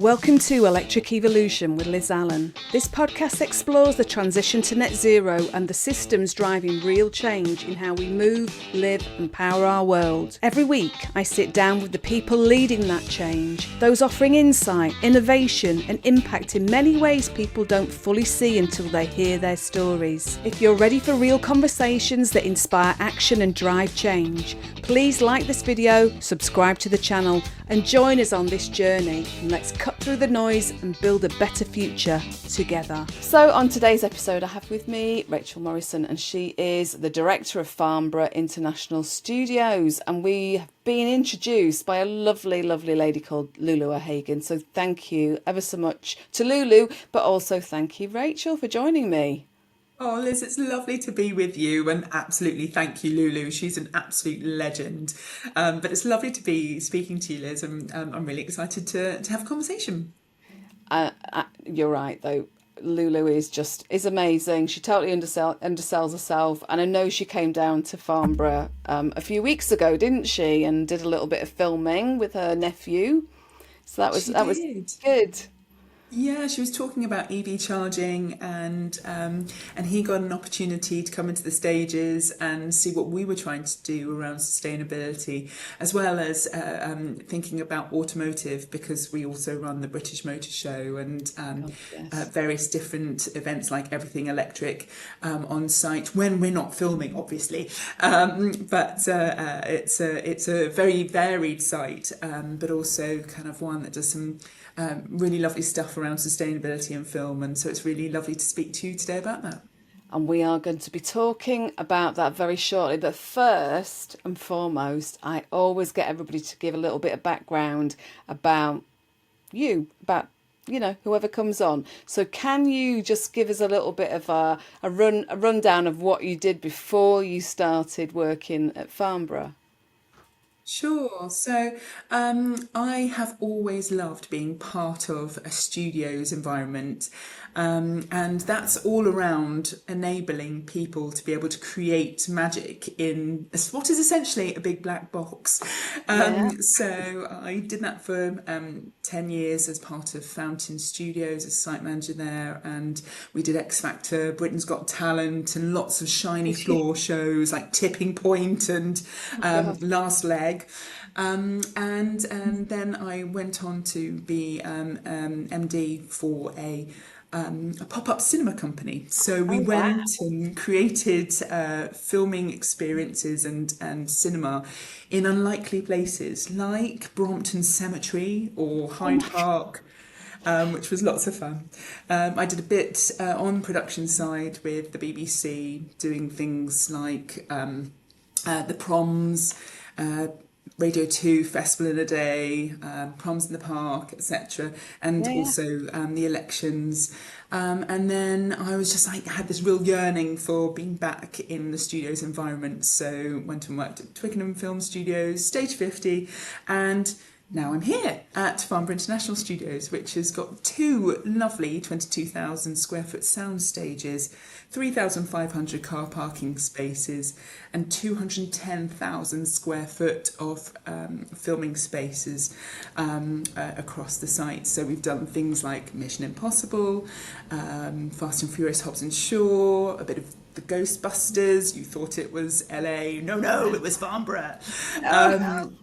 Welcome to Electric Evolution with Liz Allan. This podcast explores the transition to net zero and the systems driving real change in how we move, live and power our world. Every week I sit down with the people leading that change, those offering insight, innovation and impact in many ways people don't fully see until they hear their stories. If you're ready for real conversations that inspire action and drive change, please like this video, subscribe to the channel and join us on this journey, and let's cut through the noise and build a better future together. So on today's episode I have with me Rachel Morrison, and she is the director of Farnborough International Studios, and we have been introduced by a lovely lady called Lulu O'Hagan. So thank you ever so much to Lulu, but also thank you Rachel for joining me. Oh, Liz, it's lovely to be with you, and absolutely thank you, Lulu. She's an absolute legend. But it's lovely to be speaking to you, Liz, and I'm really excited to have a conversation. You're right, though. Lulu is amazing. She totally undersells herself, and I know she came down to Farnborough a few weeks ago, didn't she? And did a little bit of filming with her nephew. So that was good. Yeah, she was talking about EV charging, and he got an opportunity to come into the stages and see what we were trying to do around sustainability, as well as thinking about automotive, because we also run the British Motor Show and various different events like Everything Electric on site when we're not filming, obviously. But it's a very varied site, but also kind of one that does some really lovely stuff around sustainability and film, and so it's really lovely to speak to you today about that. And we are going to be talking about that very shortly, but first and foremost I always get everybody to give a little bit of background about you, about whoever comes on. So can you just give us a little bit of a rundown of what you did before you started working at Farnborough? Sure. So I have always loved being part of a studio's environment, and that's all around enabling people to be able to create magic in what is essentially a big black box. So I did that for 10 years as part of Fountain Studios as site manager there, and we did X Factor, Britain's Got Talent, and lots of shiny floor shows like Tipping Point and Last Leg. And then I went on to be MD for a pop-up cinema company. So we went and created filming experiences and cinema in unlikely places like Brompton Cemetery or Hyde Park, which was lots of fun. I did a bit on production side with the BBC, doing things like the proms, Radio 2, Festival in a Day, Proms in the Park, etc. And also the elections. And then I was just like, I had this real yearning for being back in the studios environment. So went and worked at Twickenham Film Studios, Stage 50, and now I'm here at Farnborough International Studios, which has got two lovely 22,000 square foot sound stages, 3,500 car parking spaces and 210,000 square foot of filming spaces across the site. So we've done things like Mission Impossible, Fast and Furious Hobbs and Shaw, a bit of the Ghostbusters. You thought it was LA. No, it was Farnborough. And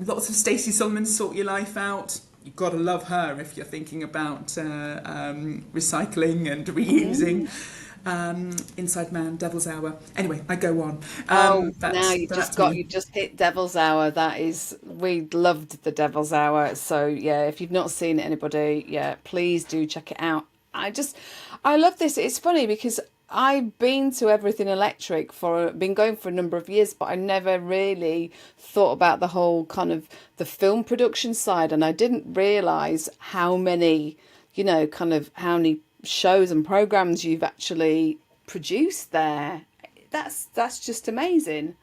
lots of Stacey Solomon's Sort Your Life Out. You've got to love her if you're thinking about recycling and reusing. Inside Man, Devil's Hour. Anyway, I go on. You just hit Devil's Hour. We loved the Devil's Hour. So yeah, if you've not seen it, anybody, please do check it out. I love this. It's funny because I've been to Everything Electric been going for a number of years, but I never really thought about the whole kind of the film production side, and I didn't realise how many shows and programs you've actually produced there. That's just amazing.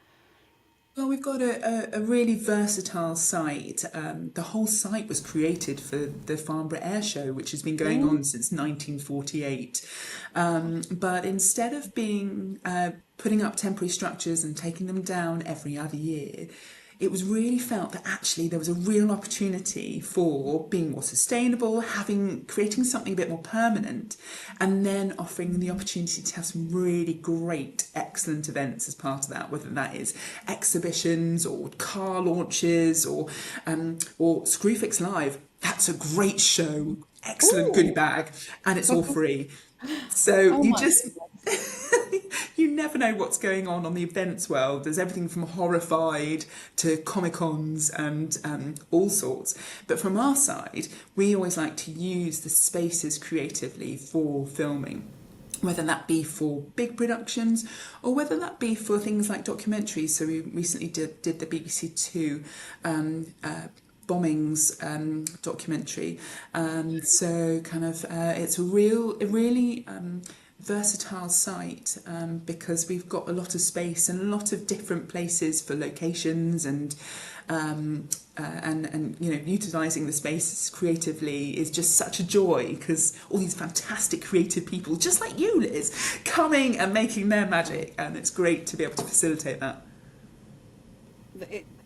Well, we've got a really versatile site. The whole site was created for the Farnborough Air Show, which has been going on since 1948. But instead of putting up temporary structures and taking them down every other year, it was really felt that actually there was a real opportunity for being more sustainable, creating something a bit more permanent, and then offering the opportunity to have some really great, excellent events as part of that, whether that is exhibitions or car launches or Screwfix Live. That's a great show, excellent goodie Ooh. bag, and it's all free. So Oh you my just goodness. you never know what's going on the events world. There's everything from Horrified to Comic-Cons and all sorts. But from our side, we always like to use the spaces creatively for filming, whether that be for big productions or whether that be for things like documentaries. So we recently did the BBC Two bombings documentary. So kind of it's a really versatile site because we've got a lot of space and a lot of different places for locations and you know, utilising the space creatively is just such a joy because all these fantastic creative people, just like you, Liz, coming and making their magic, and it's great to be able to facilitate that.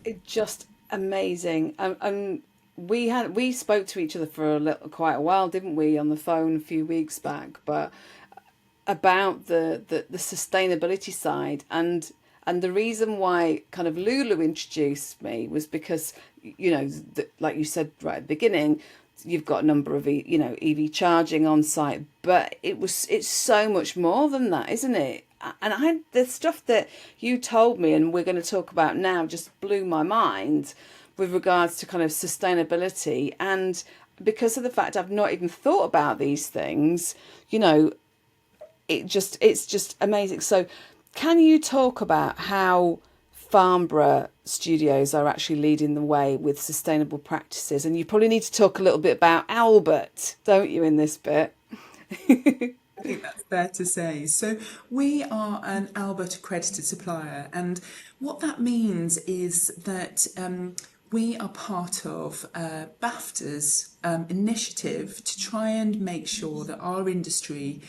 It just amazing. And we spoke to each other for quite a while, didn't we, on the phone a few weeks back, but about the sustainability side and the reason why kind of Lulu introduced me was because, you know, like you said right at the beginning, you've got a number of EV charging on site, but it's so much more than that, isn't it? And the stuff that you told me and we're going to talk about now just blew my mind with regards to kind of sustainability, and because of the fact I've not even thought about these things, you know, it's just amazing. So can you talk about how Farnborough Studios are actually leading the way with sustainable practices? And you probably need to talk a little bit about Albert, don't you, in this bit? I think that's fair to say. So we are an Albert accredited supplier, and what that means is that we are part of BAFTA's initiative to try and make sure that our industry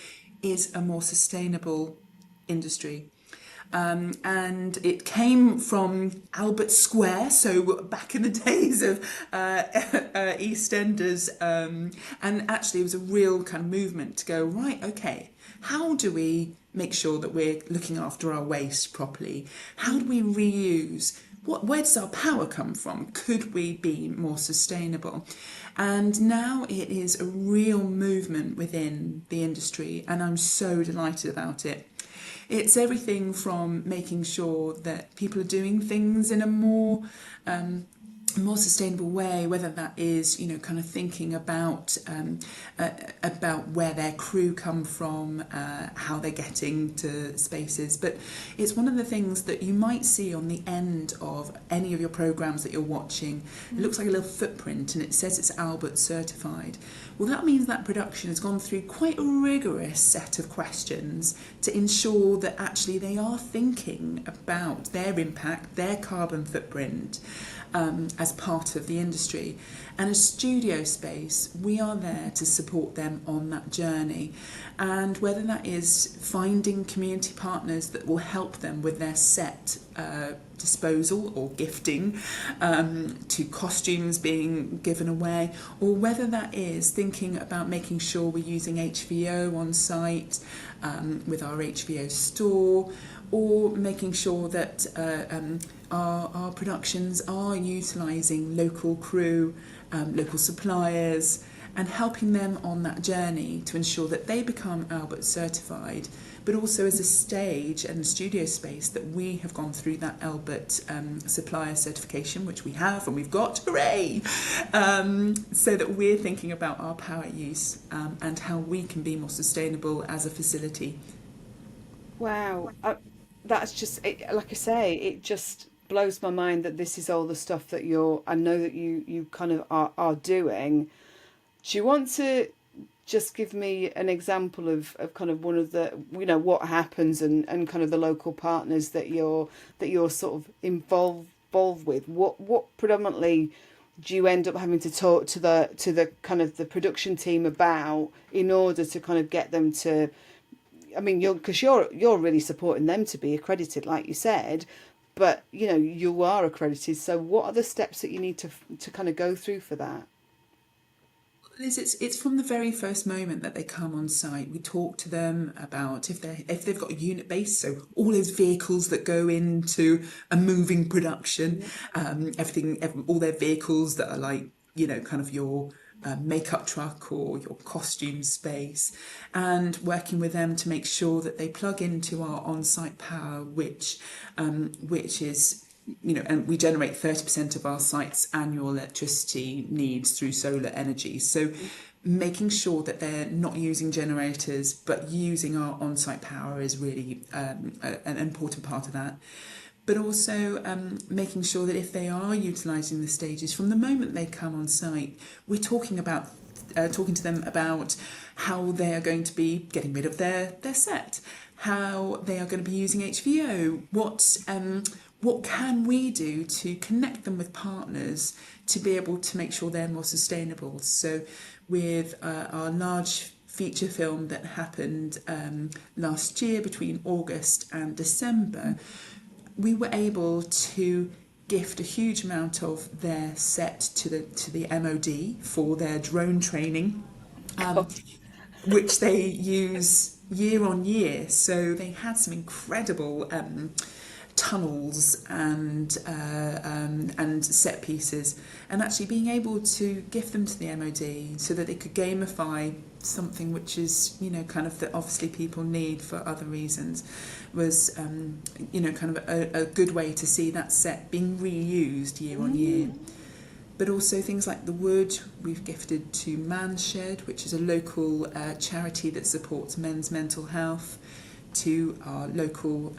is a more sustainable industry. And it came from Albert Square, so back in the days of EastEnders, and actually it was a real kind of movement to go, right, okay, how do we make sure that we're looking after our waste properly? How do we reuse? Where does our power come from? Could we be more sustainable? And now it is a real movement within the industry, and I'm so delighted about it. It's everything from making sure that people are doing things in a more sustainable way, whether that is, you know, kind of thinking about where their crew come from, how they're getting to spaces. But it's one of the things that you might see on the end of any of your programs that you're watching. It looks like a little footprint and it says it's Albert certified. Well, that means that production has gone through quite a rigorous set of questions to ensure that actually they are thinking about their impact, their carbon footprint, as part of the industry. And as studio space, we are there to support them on that journey. And whether that is finding community partners that will help them with their set disposal or gifting, to costumes being given away, or whether that is thinking about making sure we're using HVO on site with our HVO store, or making sure that our productions are utilising local crew, local suppliers, and helping them on that journey to ensure that they become Albert certified, but also as a stage and a studio space that we have gone through that Albert supplier certification, which we have and we've got, hooray! So that we're thinking about our power use and how we can be more sustainable as a facility. Wow, that's just like I say, it just blows my mind that this is all the stuff that I know that you kind of are doing. Do you want to just give me an example of kind of one of the, you know, what happens and kind of the local partners that you're sort of involved with? What predominantly do you end up having to talk to the kind of the production team about in order to kind of get them to, I mean, you're really supporting them to be accredited, like you said, but you are accredited. So what are the steps that you need to kind of go through for that? Liz, it's from the very first moment that they come on site. We talk to them about if they've got a unit base, so all those vehicles that go into a moving production, all their vehicles that are like kind of your makeup truck or your costume space, and working with them to make sure that they plug into our on-site power, which is and we generate 30% of our site's annual electricity needs through solar energy. So making sure that they're not using generators but using our on-site power is really an important part of that. But also making sure that if they are utilising the stages, from the moment they come on site, we're talking to them about how they are going to be getting rid of their set, how they are going to be using HVO, what can we do to connect them with partners to be able to make sure they're more sustainable. So with our large feature film that happened last year between August and December, we were able to gift a huge amount of their set to the MOD for their drone training, which they use year on year. So they had some incredible tunnels and set pieces, and actually being able to gift them to the MOD so that they could gamify something which is kind of that obviously people need for other reasons was kind of a good way to see that set being reused year on year. But also things like the wood we've gifted to Manshed, which is a local charity that supports men's mental health, to our local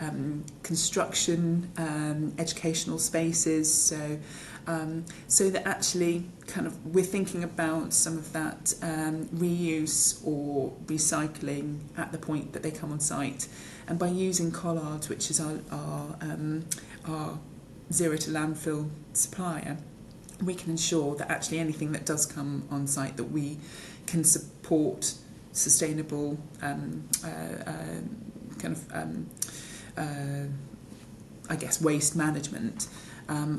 construction educational spaces, so that actually kind of we're thinking about some of that reuse or recycling at the point that they come on site, and by using Collards, which is our zero to landfill supplier, we can ensure that actually anything that does come on site that we can support sustainable waste management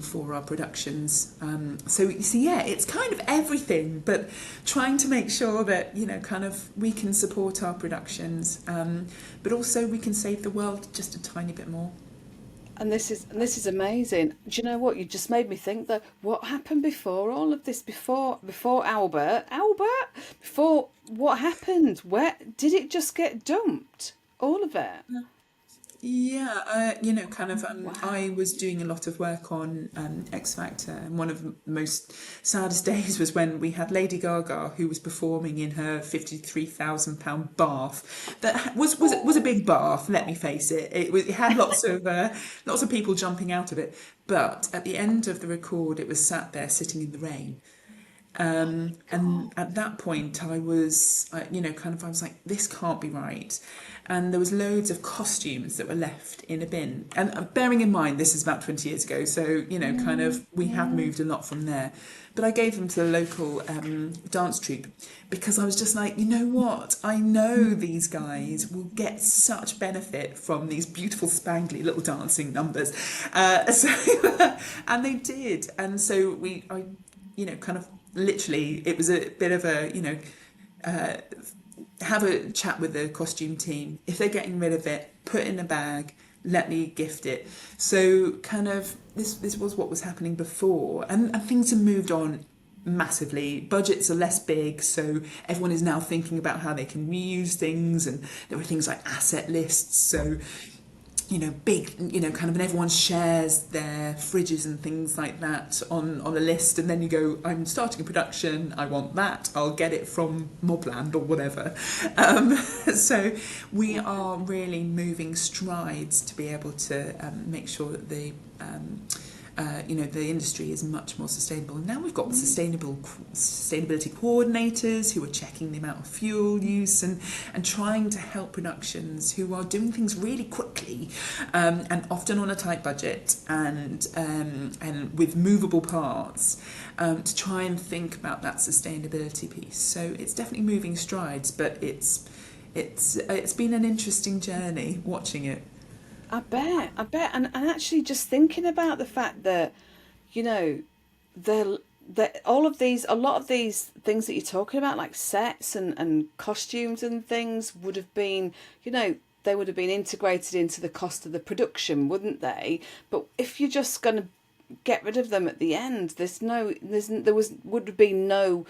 for our productions. So you see, it's kind of everything, but trying to make sure that kind of we can support our productions, but also we can save the world just a tiny bit more. And this is amazing. Do you know what? You just made me think that what happened before all of this, before Albert, before what happened? Where did it just get dumped? All of it? Yeah, I was doing a lot of work on X Factor, and one of the most saddest days was when we had Lady Gaga, who was performing in her £53,000 bath. That was a big bath. Let me face it. It had lots of people jumping out of it. But at the end of the record, it was sat there sitting in the rain. And at that point, I was like, this can't be right. And there was loads of costumes that were left in a bin. And bearing in mind, this is about 20 years ago, so, we have moved a lot from there. But I gave them to the local dance troupe because I was just like, you know what? I know these guys will get such benefit from these beautiful, spangly little dancing numbers. And they did. And so literally, it was a bit of a, have a chat with the costume team. If they're getting rid of it, put it in a bag, let me gift it. So kind of this was what was happening before. And things have moved on massively. Budgets are less big, so everyone is now thinking about how they can reuse things. And there were things like asset lists. So big, and everyone shares their fridges and things like that on a list, and then you go, I'm starting a production, I want that, I'll get it from Mobland or whatever. So we are really moving strides to be able to make sure that the industry is much more sustainable. And now we've got sustainability coordinators who are checking the amount of fuel use and trying to help productions who are doing things really quickly and often on a tight budget and with movable parts to try and think about that sustainability piece. So it's definitely moving strides, but it's been an interesting journey watching it. I bet, and actually just thinking about the fact that, you know, the all of these, a lot of these things that you're talking about, like sets and costumes and things, would have been, you know, they would have been integrated into the cost of the production, wouldn't they? But if you're just going to get rid of them at the end, there was would have been no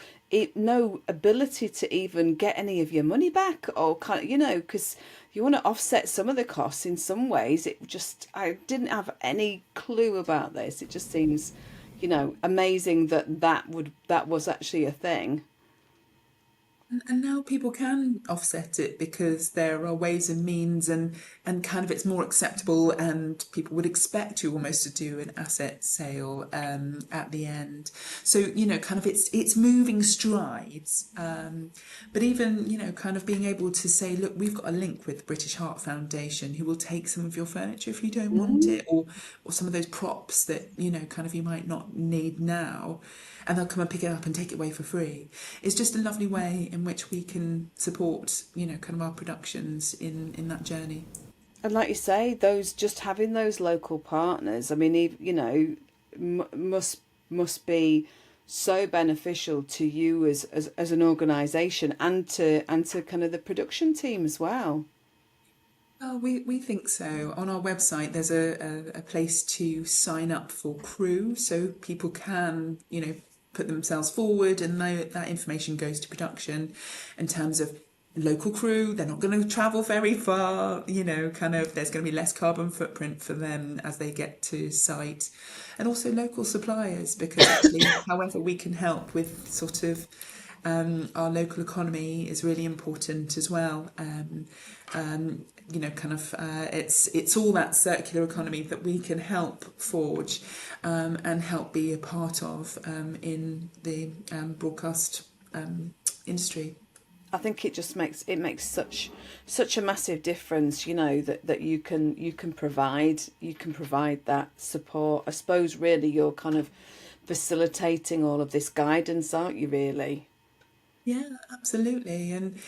ability to even get any of your money back, or kind of, you know, because you want to offset some of the costs in some ways. I didn't have any clue about this. It just seems, you know, amazing that that was actually a thing. And now people can offset it because there are ways and means, and kind of it's more acceptable, and people would expect you almost to do an asset sale at the end. So, you know, kind of it's moving strides. But even, you know, kind of being able to say, look, we've got a link with the British Heart Foundation who will take some of your furniture if you don't want Mm. it, or some of those props that, you know, kind of you might not need now, and they'll come and pick it up and take it away for free. It's just a lovely way in which we can support, you know, kind of our productions in that journey. And like you say, those, just having those local partners, I mean, you know, must be so beneficial to you as an organisation, and to kind of the production team as well. Oh, we think so. On our website, there's a place to sign up for crew, so people can, you know, put themselves forward, and that information goes to production in terms of local crew. They're not going to travel very far, you know, kind of, there's going to be less carbon footprint for them as they get to site. And also local suppliers, because actually, however we can help with sort of our local economy is really important as well. You know, kind of, it's all that circular economy that we can help forge, and help be a part of, in the broadcast industry. I think it makes such a massive difference, you know, that you can provide that support. I suppose really you're kind of facilitating all of this guidance, aren't you, really? Yeah, absolutely, and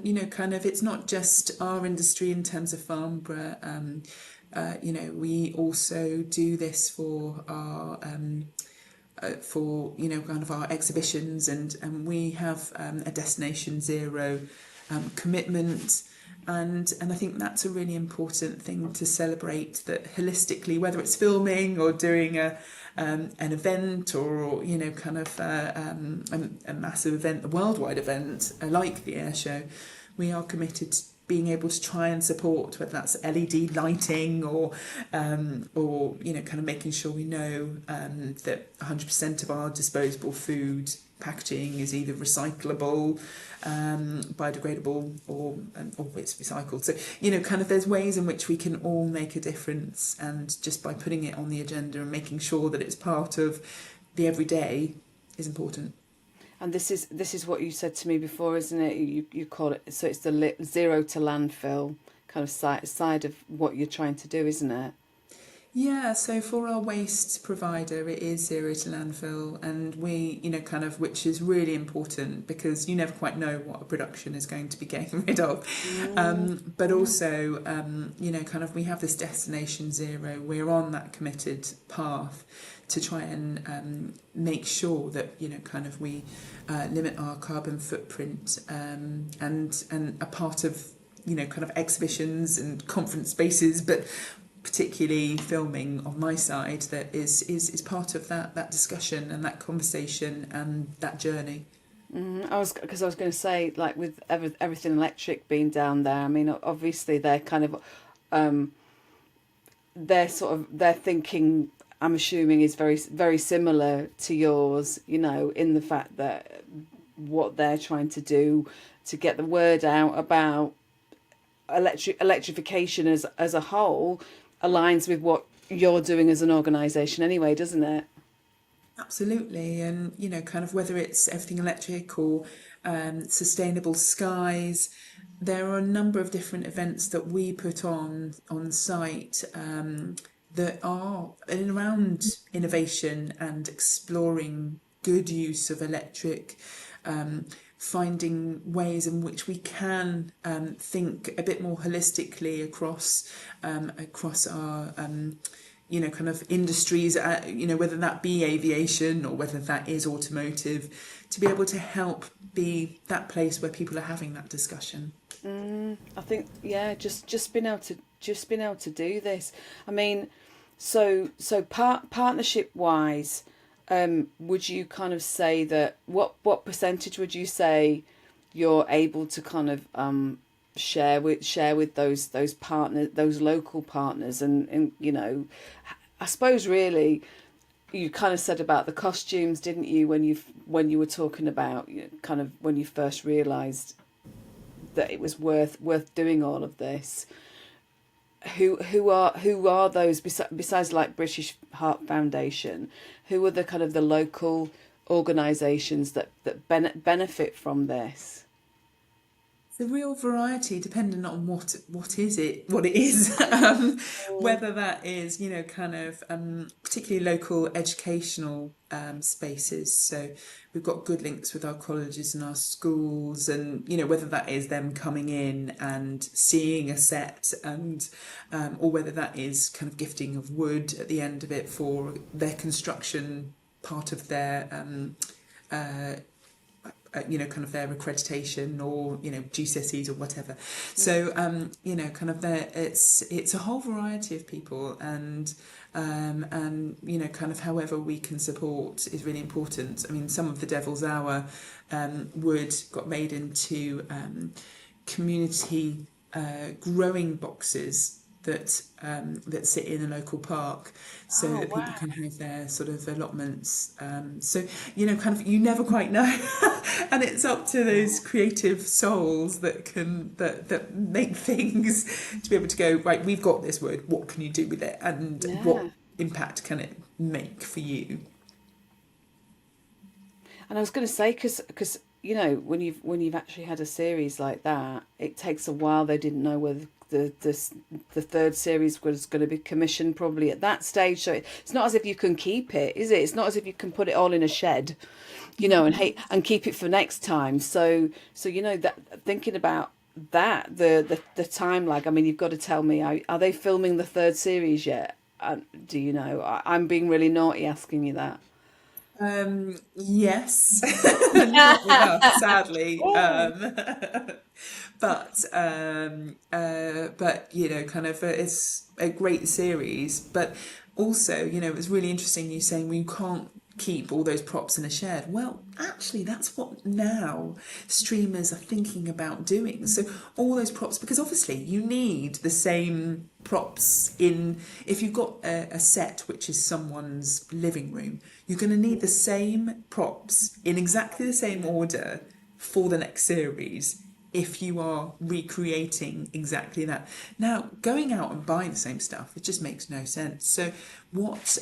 you know, kind of, it's not just our industry in terms of Farnborough. You know, we also do this for, you know, kind of our exhibitions, and we have a destination zero commitment, and I think that's a really important thing to celebrate, that holistically, whether it's filming or doing an event, or, you know, kind of a massive event, a worldwide event like the air show, we are committed to being able to try and support, whether that's LED lighting, or you know, kind of making sure we know that 100% of our disposable food packaging is either recyclable, biodegradable, or it's recycled. So, you know, kind of, there's ways in which we can all make a difference, and just by putting it on the agenda and making sure that it's part of the everyday is important. And this is what you said to me before, isn't it? You call it, so it's the zero to landfill kind of side of what you're trying to do, isn't it? Yeah, so for our waste provider, it is zero to landfill, and we, you know, kind of, which is really important because you never quite know what a production is going to be getting rid of. But also, you know, kind of, we have this destination zero. We're on that committed path to try and make sure that, you know, kind of, we limit our carbon footprint, and a part of, you know, kind of, exhibitions and conference spaces, but particularly filming on my side, that is part of that discussion and that conversation and that journey. I was going to say, like, with everything electric being down there. I mean, obviously they're kind of their thinking, I'm assuming, is very similar to yours. You know, in the fact that what they're trying to do to get the word out about electrification as a whole aligns with what you're doing as an organisation anyway, doesn't it? Absolutely, and you know, kind of, whether it's everything electric or sustainable skies, there are a number of different events that we put on site, that are in around innovation and exploring good use of electric, finding ways in which we can think a bit more holistically across our kind of industries, whether that be aviation or whether that is automotive, to be able to help be that place where people are having that discussion. I think, yeah, just being able to do this. I mean, so partnership wise, would you kind of say that what percentage would you say you're able to kind of share with those partners, those local partners, and I suppose really you kind of said about the costumes, didn't you, when you were talking about kind of when you first realised that it was worth doing all of this. Who are those besides like British Heart Foundation? Who are the kind of the local organisations that benefit from this? The real variety, depending on what it is, whether that is kind of particularly local educational spaces. So we've got good links with our colleges and our schools, and whether that is them coming in and seeing a set, and or whether that is kind of gifting of wood at the end of it for their construction part of their kind of their accreditation, or GCSEs or whatever. So kind of it's a whole variety of people, and kind of however we can support is really important. I mean, some of the Devil's Hour wood got made into community growing boxes that sit in a local park, so that people can have their sort of allotments. So kind of you never quite know, and it's up to those creative souls that make things to be able to go, right, we've got this wood, what can you do with it, and what impact can it make for you? And I was going to say, because when you've actually had a series like that, it takes a while. They didn't know whether the third series was going to be commissioned probably at that stage. So it's not as if you can keep it, is it? It's not as if you can put it all in a shed, and keep it for next time. So that thinking about that, the time lag. I mean, you've got to tell me, are they filming the third series yet? Do you know? I'm being really naughty asking you that. Yes, not with us, sadly. But kind of it's a great series. But also, it was really interesting you saying we can't keep all those props in a shed. Well, actually, that's what now streamers are thinking about doing. So all those props, because obviously you need the same props in, if you've got a set which is someone's living room, you're going to need the same props in exactly the same order for the next series if you are recreating exactly that. Now, going out and buying the same stuff, it just makes no sense. So what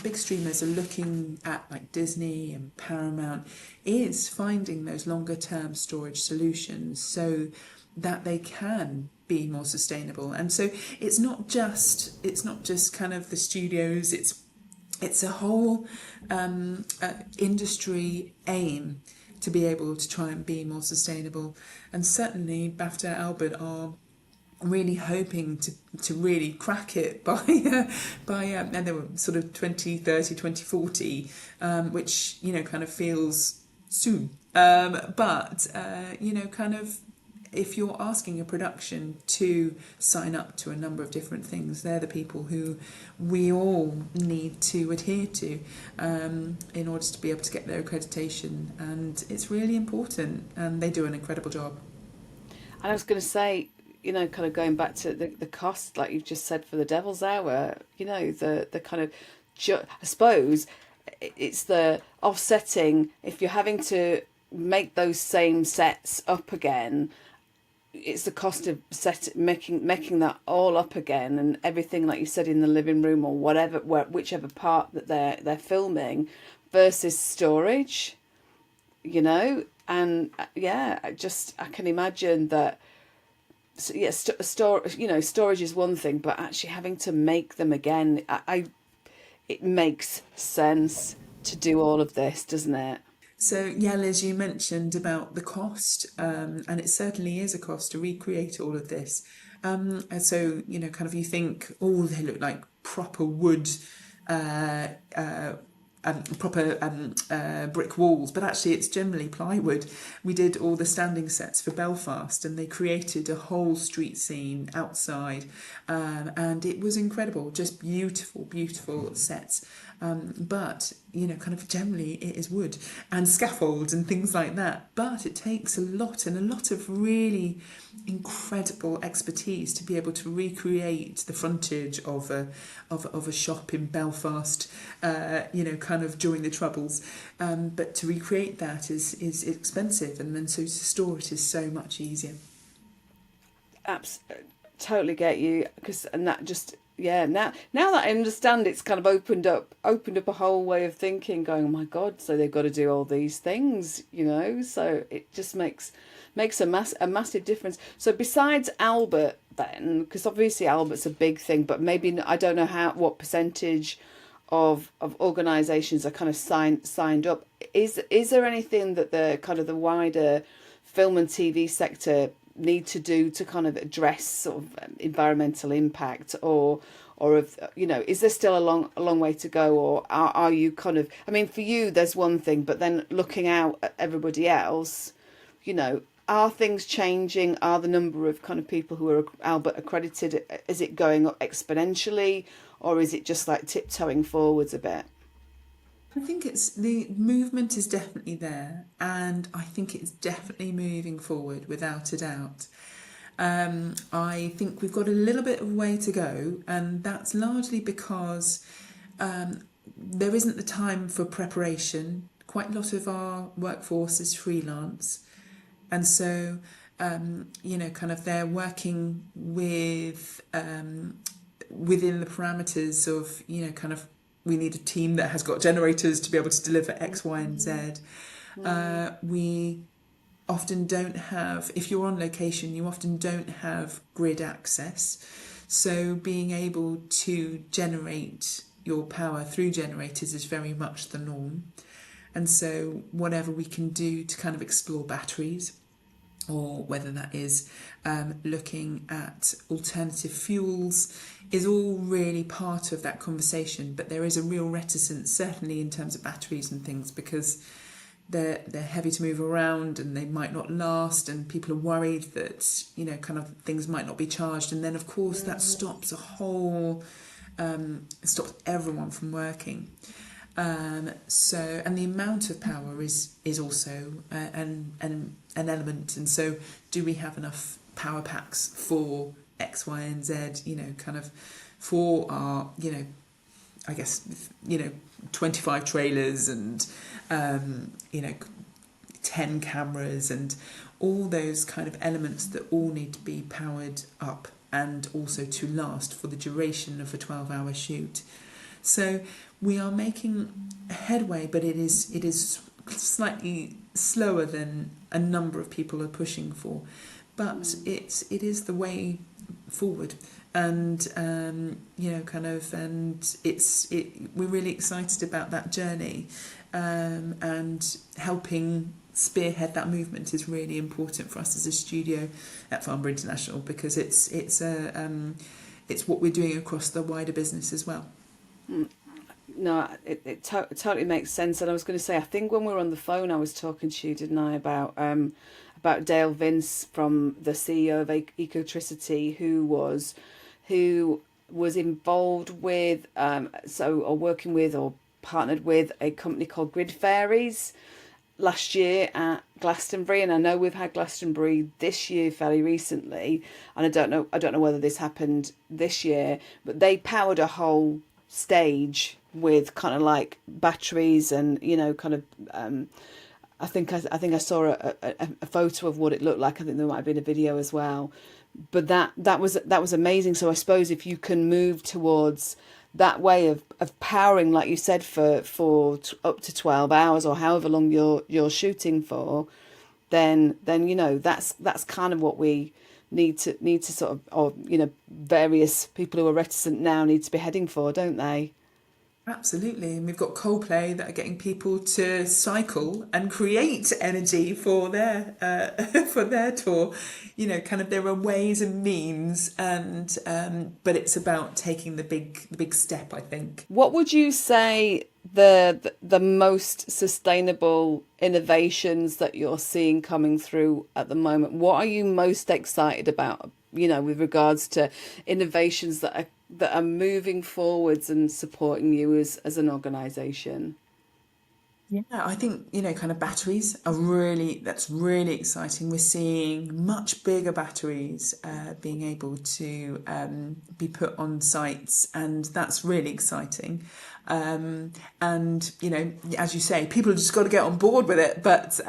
big streamers are looking at, like Disney and Paramount, is finding those longer term storage solutions so that they can be more sustainable. And so it's not just kind of the studios, it's a whole industry aim to be able to try and be more sustainable. And certainly BAFTA Albert are really hoping to really crack it by and they were sort of 2030, 2040, which kind of feels soon, but kind of, if you're asking a production to sign up to a number of different things, they're the people who we all need to adhere to in order to be able to get their accreditation. And it's really important, and they do an incredible job. And I was going to say, kind of going back to the cost, like you've just said, for the Devil's Hour, the kind of, I suppose it's the offsetting. If you're having to make those same sets up again, it's the cost of making that all up again, and everything, like you said, in the living room or whatever, whichever part that they're filming, versus storage, and I can imagine that. So, yeah, storage is one thing, but actually having to make them again, it makes sense to do all of this, doesn't it? So, yeah, Liz, you mentioned about the cost, and it certainly is a cost to recreate all of this. And so, kind of you think, oh, they look like proper wood, uh, uh, proper brick walls, but actually it's generally plywood. We did all the standing sets for Belfast, and they created a whole street scene outside, and it was incredible, just beautiful, beautiful sets. But kind of generally it is wood and scaffolds and things like that. But it takes a lot and a lot of really incredible expertise to be able to recreate the frontage of a shop in Belfast, kind of during the Troubles. But to recreate that is expensive, and then so to store it is so much easier. Totally get you, and that just, yeah, now that I understand, it's kind of opened up a whole way of thinking, going, oh my god, so they've got to do all these things, so it just makes a massive difference. So besides Albert then, because obviously Albert's a big thing, but maybe I don't know what percentage of organisations are kind of signed up. Is there anything that the wider film and TV sector need to do to kind of address sort of environmental impact, or is there still a long way to go, or are you kind of, I mean, for you there's one thing, but then looking out at everybody else, are things changing? Are the number of kind of people who are Albert accredited, is it going up exponentially, or is it just like tiptoeing forwards a bit? I think the movement is definitely there, and I think it's definitely moving forward without a doubt. I think we've got a little bit of way to go, and that's largely because there isn't the time for preparation. Quite a lot of our workforce is freelance, and so kind of they're working with within the parameters of kind of, we need a team that has got generators to be able to deliver X, Y, and Z. We often don't have, if you're on location, you often don't have grid access. So being able to generate your power through generators is very much the norm. And so whatever we can do to kind of explore batteries, or whether that is looking at alternative fuels, is all really part of that conversation. But there is a real reticence, certainly in terms of batteries and things, because they're heavy to move around and they might not last, and people are worried that kind of things might not be charged, and then of course that stops stops everyone from working. So, and the amount of power is also an element. And so, do we have enough power packs for X, Y, and Z? Kind of for our, I guess 25 trailers and 10 cameras and all those kind of elements that all need to be powered up and also to last for the duration of a 12-hour shoot. So we are making headway, but it is slightly slower than a number of people are pushing for. But it is the way forward, and we're really excited about that journey, and helping spearhead that movement is really important for us as a studio at Farnborough International, because it's what we're doing across the wider business as well. No, it totally makes sense. And I was going to say, I think when we were on the phone, I was talking to you, didn't I, about Dale Vince, from the CEO of Ecotricity, who was involved with or working with or partnered with a company called Grid Fairies last year at Glastonbury, and I know we've had Glastonbury this year fairly recently, and I don't know whether this happened this year, but they powered a whole stage with kind of like batteries and kind of I think I saw a photo of what it looked like. I think there might have been a video as well, but that was amazing. So I suppose if you can move towards that way of powering, like you said, for up to 12 hours or however long you're shooting for, then that's kind of what we need to sort of, or various people who are reticent now need to be heading for, don't they? Absolutely, and we've got Coldplay that are getting people to cycle and create energy for their for their tour. You know, kind of there are ways and means, and but it's about taking the big step, I think. What would you say the most sustainable innovations that you're seeing coming through at the moment? What are you most excited about, with regards to innovations that are moving forwards and supporting you as an organization? Yeah, I think, kind of batteries that's really exciting. We're seeing much bigger batteries being able to be put on sites, and that's really exciting. And, as you say, people have just got to get on board with it, but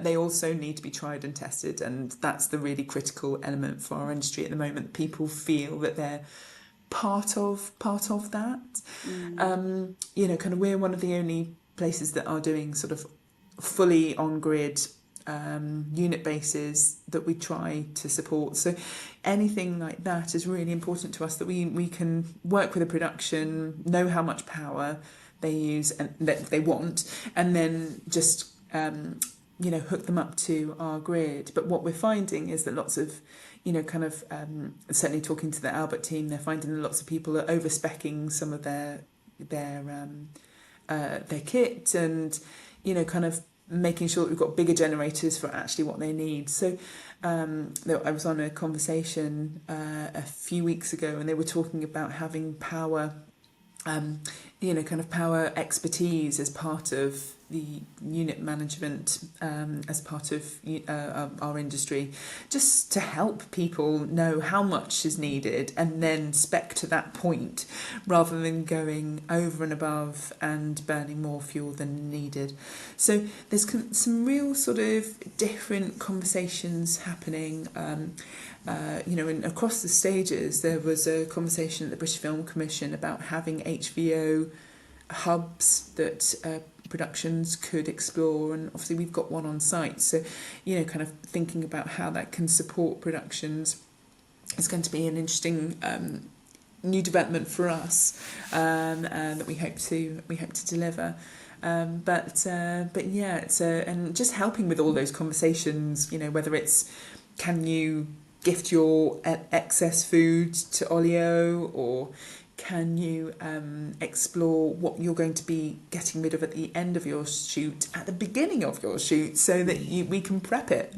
they also need to be tried and tested. And that's the really critical element for our industry at the moment. People feel that they're part of that. Mm. Kind of we're one of the only places that are doing sort of fully on grid unit bases that we try to support. So anything like that is really important to us, that we can work with a production, know how much power they use and that they want, and then just hook them up to our grid. But what we're finding is that lots of certainly talking to the Albert team, they're finding that lots of people are over-speccing some of their kit, and kind of making sure that we've got bigger generators for actually what they need. So I was on a conversation a few weeks ago, and they were talking about having power, kind of power expertise as part of the unit management, as part of our industry, just to help people know how much is needed and then spec to that point, rather than going over and above and burning more fuel than needed. So there's some real sort of different conversations happening. And across the stages, there was a conversation at the British Film Commission about having HVO hubs that productions could explore, and obviously we've got one on site. So, kind of thinking about how that can support productions is going to be an interesting new development for us, that we hope to deliver. But yeah, and just helping with all those conversations. Whether it's, can you gift your excess food to Olio, or can you explore what you're going to be getting rid of at the end of your shoot, at the beginning of your shoot, so that we can prep it.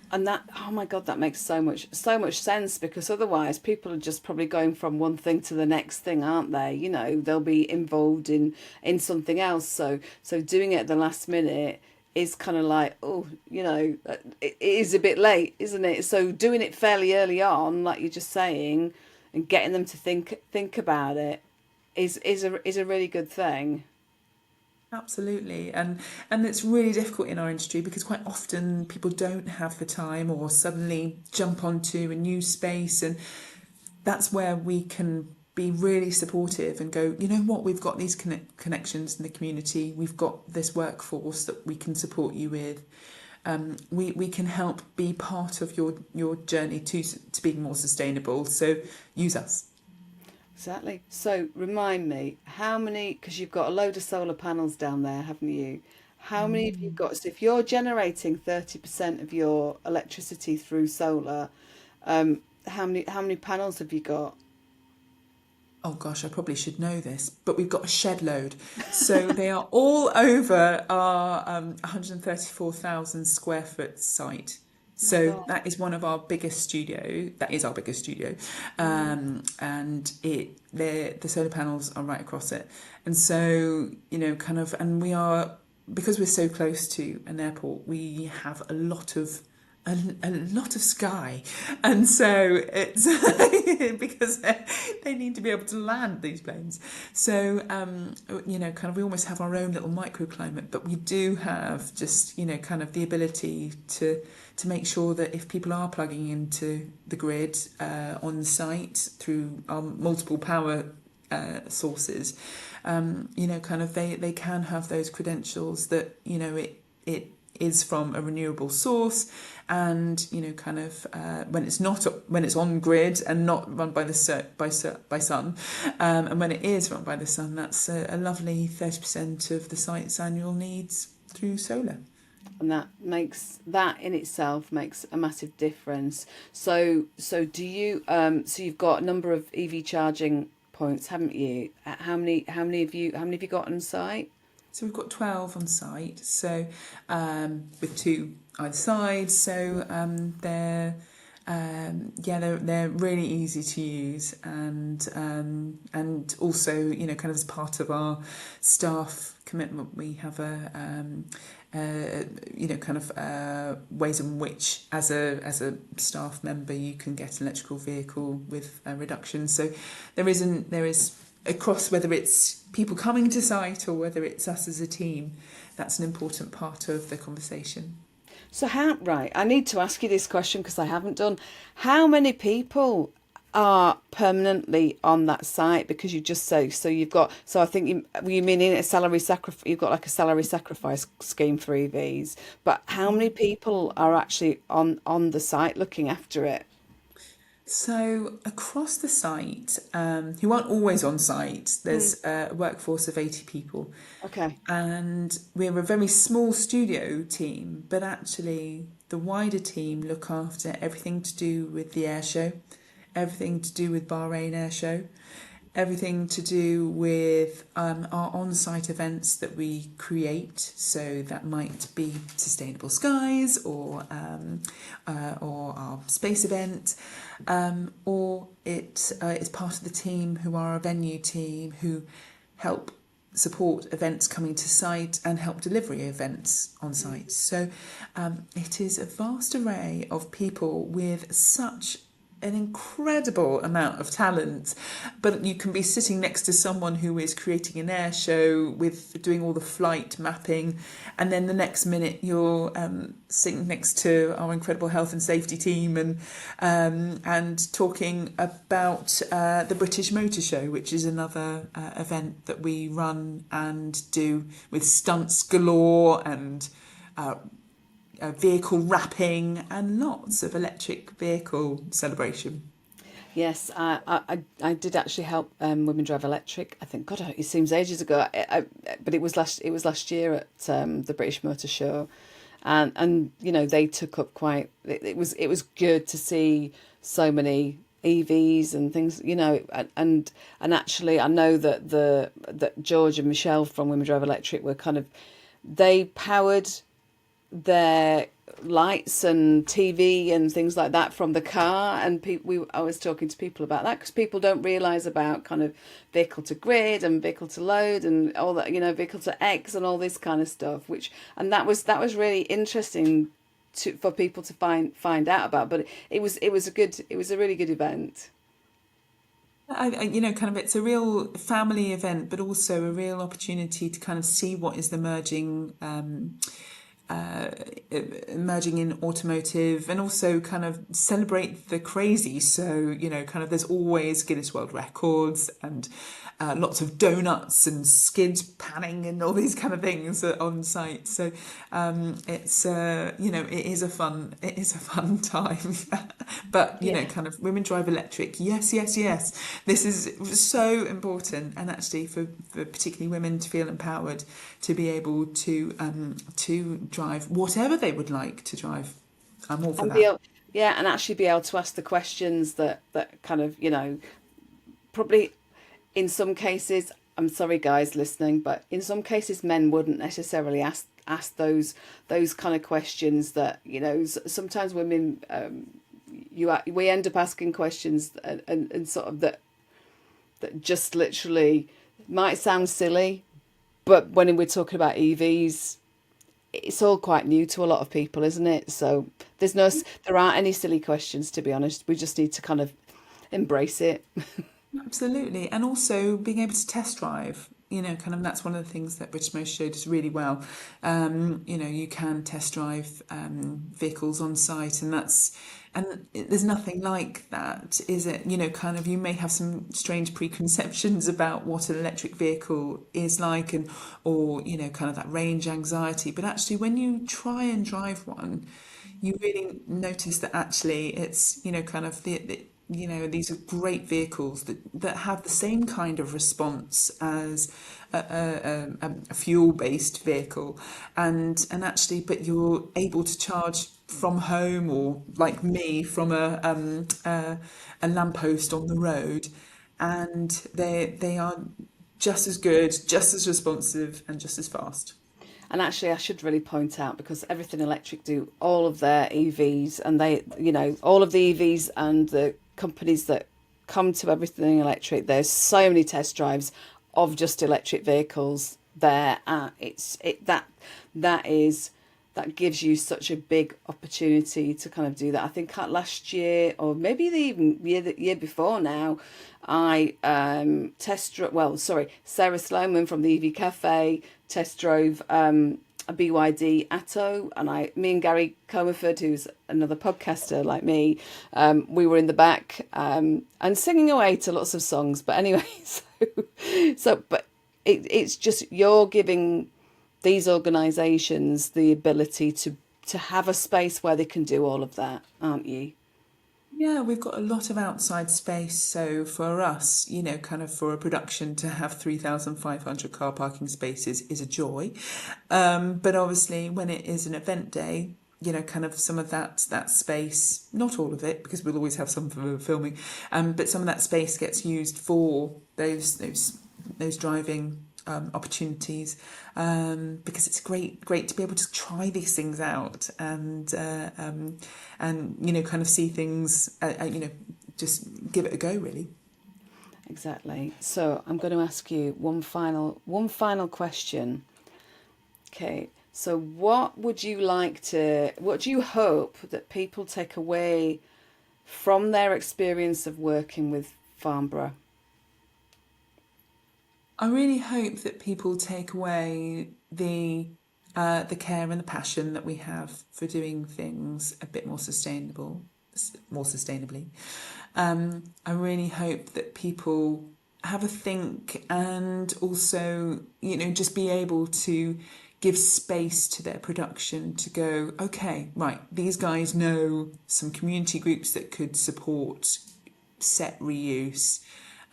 And that, oh my God, that makes so much sense, because otherwise people are just probably going from one thing to the next thing, aren't they? They'll be involved in something else. So doing it at the last minute is kind of like, oh, it is a bit late, isn't it? So doing it fairly early on, like you're just saying, and getting them to think about it is a really good thing. Absolutely, and it's really difficult in our industry, because quite often people don't have the time, or suddenly jump onto a new space, and that's where we can be really supportive and go, you know what, we've got these connections in the community, we've got this workforce that we can support you with. We can help be part of your journey to being more sustainable. So use us. Exactly. So remind me, how many, because you've got a load of solar panels down there, haven't you? How many have you got? So if you're generating 30% of your electricity through solar, how many panels have you got? Oh gosh, I probably should know this, but we've got a shed load. So they are all over our 134,000 square foot site. Oh my So God. that is one of our biggest studio. That is our biggest studio, Mm. and the solar panels are right across it. And so kind of, and we are, because we're so close to an airport, we have a lot of sky, and so it's because they need to be able to land these planes. So kind of, we almost have our own little microclimate, but we do have just kind of the ability to make sure that if people are plugging into the grid on site through our multiple power sources, kind of they can have those credentials that it is from a renewable source, and kind of when it's on grid and not run by by sun, and when it is run by the sun, that's a lovely 30% of the site's annual needs through solar. And that in itself makes a massive difference. So do you so you've got a number of EV charging points, haven't you? How many have you got on site? So we've got 12 on site, so with 2 either side. So they're really easy to use, and also kind of as part of our staff commitment, we have ways in which as a staff member you can get an electrical vehicle with a reduction. So there is across, whether it's people coming to site or whether it's us as a team, that's an important part of the conversation. So I need to ask you this question because I haven't done. How many people are permanently on that site? Because you just say, so you've got, so I think you meaning a salary sacrifice, you've got like a salary sacrifice scheme for EVs, but how many people are actually on the site looking after it? So across the site, who aren't always on site, there's a workforce of 80 people. Okay. And we're a very small studio team, but actually the wider team look after everything to do with the air show, everything to do with Bahrain Air Show, everything to do with our on-site events that we create. So that might be Sustainable Skies or our space event, or it is part of the team who are a venue team who help support events coming to site and help delivery events on site. So it is a vast array of people with such an incredible amount of talent, but you can be sitting next to someone who is creating an air show with doing all the flight mapping, and then the next minute you're sitting next to our incredible health and safety team and talking about the British Motor Show, which is another event that we run and do with stunts galore and vehicle wrapping and lots of electric vehicle celebration. Yes, I did actually help Women Drive Electric. I think, God, it seems ages ago, but it was last year at the British Motor Show, and they took up quite. It was good to see so many EVs and things, and actually I know that George and Michelle from Women Drive Electric were they powered their lights and TV and things like that from the car, and I was talking to people about that because people don't realise about kind of vehicle to grid and vehicle to load and all that, vehicle to X and all this kind of stuff, and that was really interesting for people to find out about. But it was a really good event. It's a real family event, but also a real opportunity to kind of see what is emerging in automotive, and also kind of celebrate the crazy. So there's always Guinness World Records and lots of donuts and skids panning and all these kind of things on site. So it's it is a fun time. But kind of Women Drive Electric, yes, this is so important, and actually for particularly women to feel empowered to be able to drive whatever they would like to drive. I'm all for that. And actually be able to ask the questions that kind of, probably in some cases, I'm sorry guys listening, but in some cases men wouldn't necessarily ask those kind of questions that, sometimes women, we end up asking questions and sort of that just literally might sound silly, but when we're talking about EVs, it's all quite new to a lot of people, isn't it? So there aren't any silly questions, to be honest. We just need to kind of embrace it. Absolutely. And also being able to test drive kind of that's one of the things that British Motor showed us really well. You can test drive vehicles on site, and there's nothing like that, is it? Kind of you may have some strange preconceptions about what an electric vehicle is like, or kind of that range anxiety. But actually, when you try and drive one, you really notice that actually it's kind of these are great vehicles that have the same kind of response as a fuel-based vehicle, and actually, but you're able to charge from home, or like me, from a lamppost on the road, and they are just as good, just as responsive, and just as fast. And actually, I should really point out, because Everything Electric do all of their EVs, and all of the EVs and the companies that come to Everything Electric, there's so many test drives of just electric vehicles there. That gives you such a big opportunity to kind of do that. I think last year, or maybe the year before now, I Sarah Sloman from the EV Cafe test drove a BYD Atto, and me and Gary Comerford, who's another podcaster like me, we were in the back and singing away to lots of songs. But anyway, but it's just, you're giving these organisations the ability to have a space where they can do all of that, aren't you? Yeah, we've got a lot of outside space. So for us, kind of for a production to have 3,500 car parking spaces is a joy. But obviously, when it is an event day, kind of some of that space, not all of it, because we'll always have some for filming, but some of that space gets used for those driving opportunities, because it's great to be able to try these things out, and kind of see things, just give it a go, really. Exactly. So I'm going to ask you one final question. Okay. So what do you hope that people take away from their experience of working with Farnborough? I really hope that people take away the care and the passion that we have for doing things a bit more sustainably. I really hope that people have a think, and also, just be able to give space to their production to go, okay, right, these guys know some community groups that could support set reuse.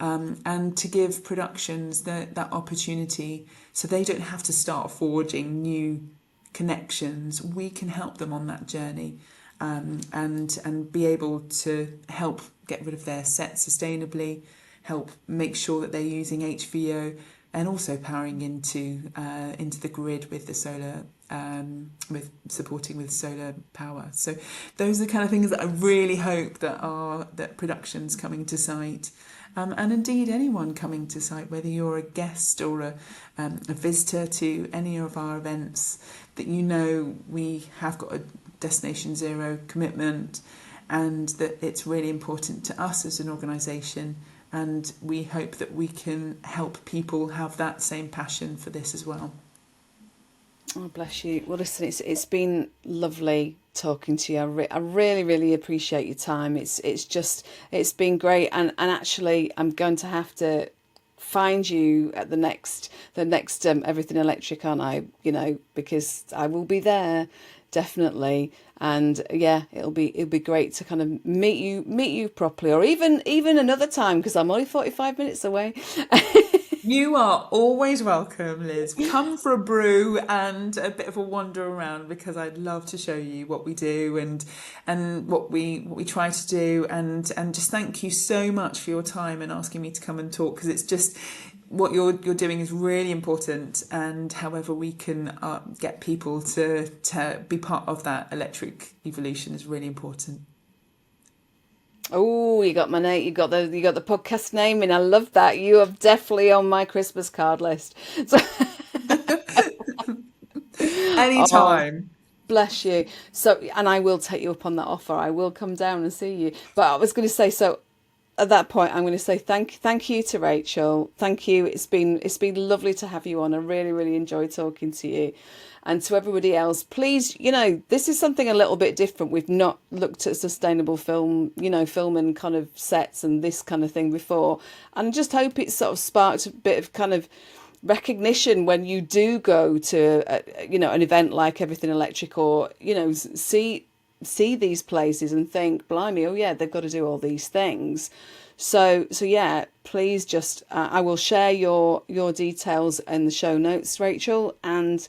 And to give productions that opportunity, so they don't have to start forging new connections. We can help them on that journey, and be able to help get rid of their set sustainably, help make sure that they're using HVO, and also powering into the grid with the solar, with supporting with solar power. So those are the kind of things that I really hope that productions coming to site, and indeed anyone coming to site, whether you're a guest or a visitor to any of our events, that we have got a Destination Zero commitment, and that it's really important to us as an organisation, and we hope that we can help people have that same passion for this as well. Oh, bless you. Well, listen, it's been lovely talking to you. I really, really appreciate your time. It's been great, and actually, I'm going to have to find you at the next Everything Electric, aren't I? Because I will be there, definitely. And yeah, it'll be great to kind of meet you properly, or even another time, because I'm only 45 minutes away. You are always welcome, Liz. Come for a brew and a bit of a wander around, because I'd love to show you what we do and what we try to do, and just thank you so much for your time and asking me to come and talk, because it's just what you're doing is really important, and however we can get people to be part of that electric evolution is really important. Oh, you got my name. You got the podcast name, and I love that. You are definitely on my Christmas card list. So Anytime. Bless you. So, and I will take you up on that offer. I will come down and see you. But I was going to say, so at that point, I'm going to say thank you to Rachel. Thank you. It's been lovely to have you on. I really, really enjoyed talking to you. And to everybody else, please, this is something a little bit different. We've not looked at sustainable film, film and kind of sets and this kind of thing before. And I just hope it sort of sparked a bit of kind of recognition when you do go to, an event like Everything Electric, or, see these places and think, blimey, oh yeah, they've got to do all these things. So yeah, please just, I will share your details in the show notes, Rachel, and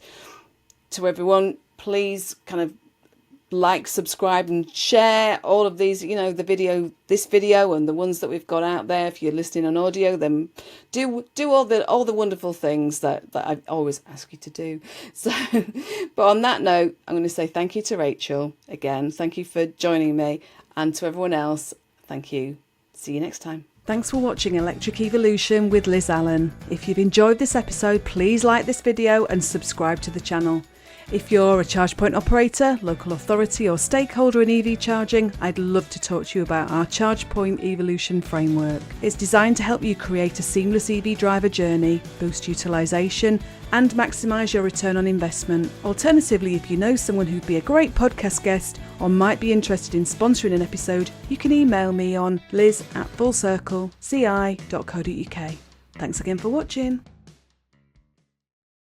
to everyone, please kind of like, subscribe and share all of these, this video and the ones that we've got out there. If you're listening on audio, then do all the wonderful things that I always ask you to do. So, but on that note, I'm going to say thank you to Rachel again. Thank you for joining me, and to everyone else, thank you. See you next time. Thanks for watching Electric Evolution with Liz Allan. If you've enjoyed this episode, please like this video and subscribe to the channel. If you're a charge point operator, local authority or stakeholder in EV charging, I'd love to talk to you about our Charge Point Evolution framework. It's designed to help you create a seamless EV driver journey, boost utilisation and maximise your return on investment. Alternatively, if you know someone who'd be a great podcast guest or might be interested in sponsoring an episode, you can email me on liz@fullcircleci.co.uk. Thanks again for watching.